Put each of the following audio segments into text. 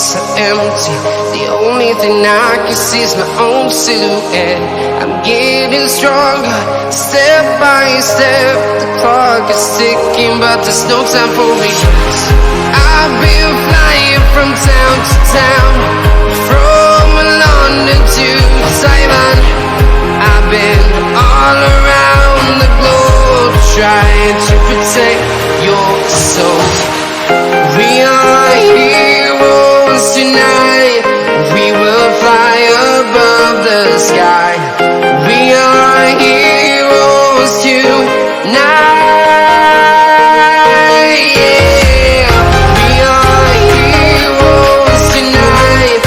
thoughts are empty. The only thing I can see is my own silhouette. I'm getting stronger, step by step. The clock is ticking, but there's no time for regrets. I've been flying from town to town, from London to Taiwan. I've been all around the globe, trying to protect your soul. We are heroes tonight. We will fly above the sky. We are heroes tonight. Yeah. We are heroes tonight.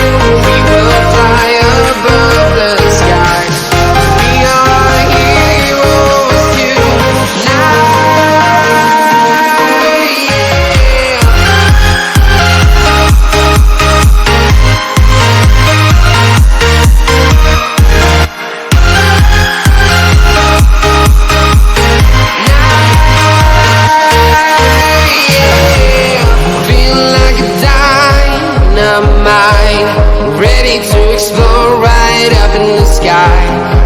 We will fly above the sky. We are heroes tonight. Ready to explore right up in the sky.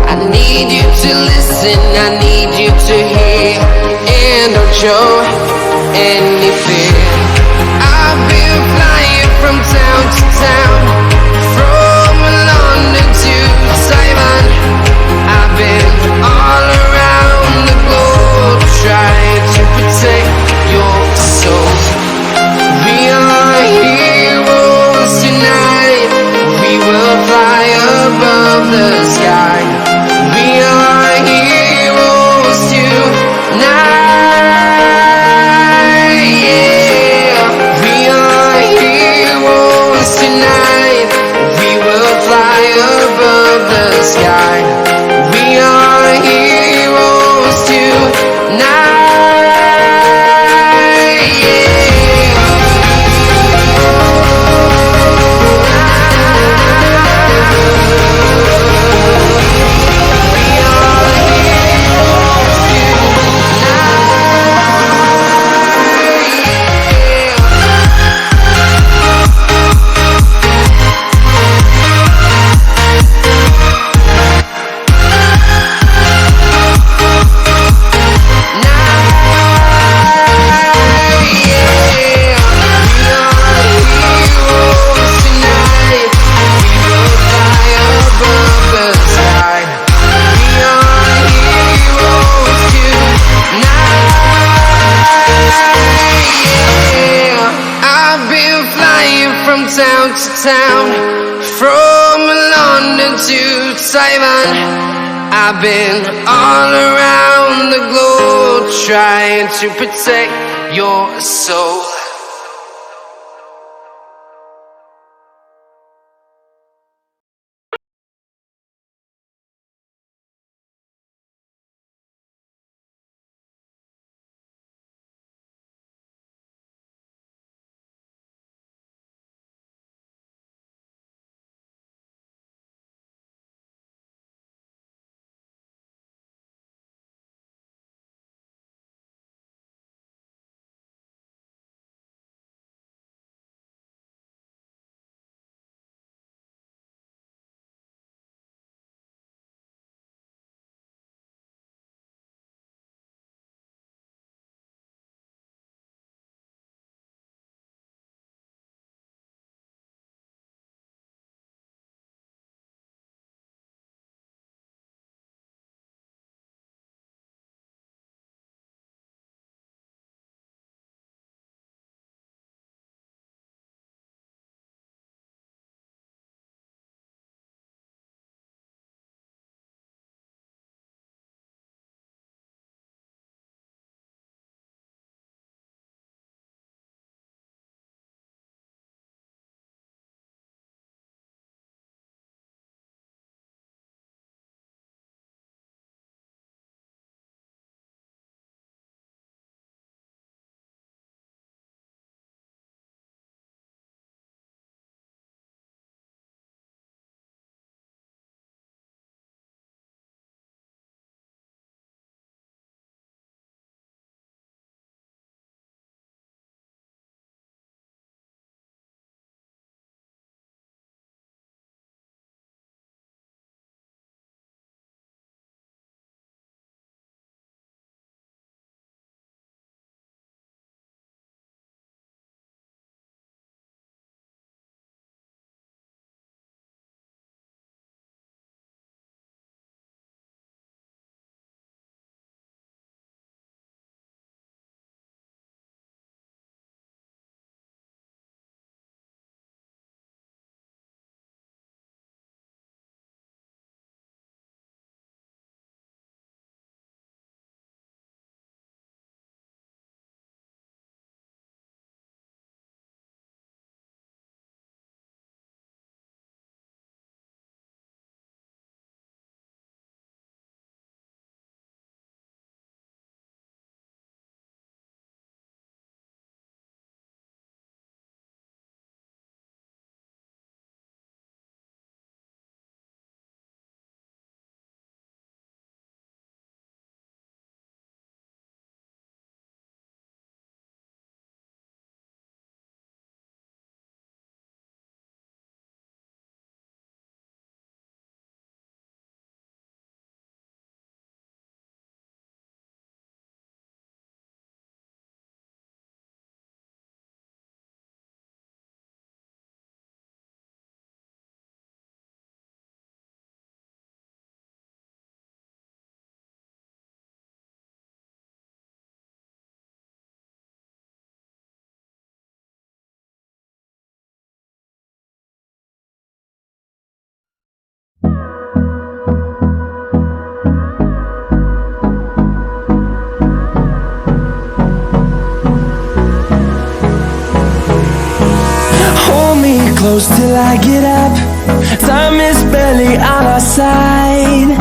I need you to listen, I need you to hear, and don't show any fear. I've been flying from town to town, from London to Taiwan. I've been all around the globe, trying to protect your soul. We are heroes tonight. We will fly above the sky. We are heroes tonight. Yeah. We are heroes tonight. We will fly above the sky. We are heroes tonight. Town to town, from London to Taiwan. I've been all around the globe, trying to protect your soul. close till I get up. Time is barely on our side.